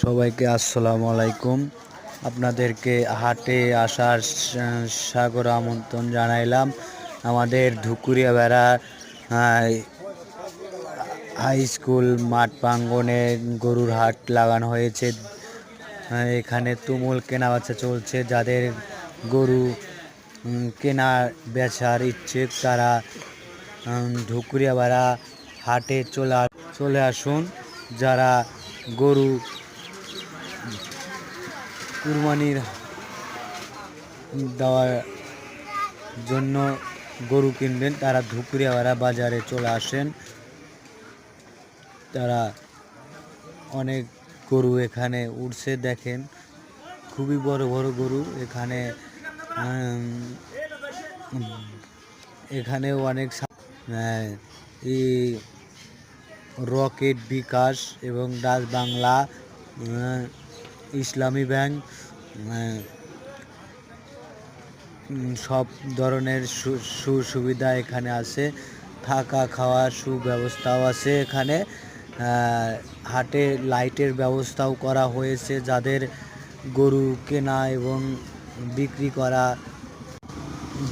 সবাইকে আসসালামু আলাইকুম। আপনাদেরকে হাটে আসার সাগর আমন্ত্রণ জানাইলাম। আমাদের ধুকুরিয়া বেড়া হাই স্কুল মাঠ প্রাঙ্গণে গরুর হাট লাগানো হয়েছে। এখানে তুমুল কেনাবেচা চলছে। যাদের গরু কেনা বেচার ইচ্ছে তারা ধুকুরিয়া বেড়া হাটে চলে আসুন। যারা গরু কুরবানির দেওয়ার জন্য গরু কিনবেন তারা ধুকুরিয়া বেড়া বাজারে চলে আসেন। তারা অনেক গরু এখানে উঠছে, দেখেন খুবই বড় বড় গরু এখানে অনেক এই রকেট, বিকাশ এবং ডাচ বাংলা, ইসলামী ব্যাংক সব ধরনের সুবিধা এখানে আছে। থাকা খাওয়ার সুব্যবস্থাও আছে এখানে। হাটে লাইটের ব্যবস্থাও করা হয়েছে। যাদের গরু কেনা এবং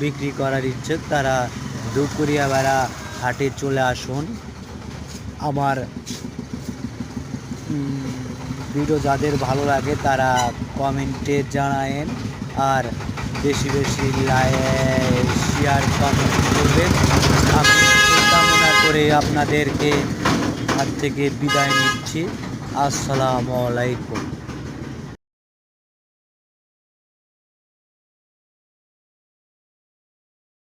বিক্রি করার ইচ্ছে তারা ধুকুরিয়া বেড়া হাটে চলে আসুন। আমার ভিডিও যাদের ভালো লাগে তারা কমেন্টে জানায়েন, আর বেশি বেশি শেয়ার কমেন্ট করবেন। আমি কামনা করে আপনাদেরকে হাত থেকে বিদায় নিচ্ছি। আসসালামু আলাইকুম।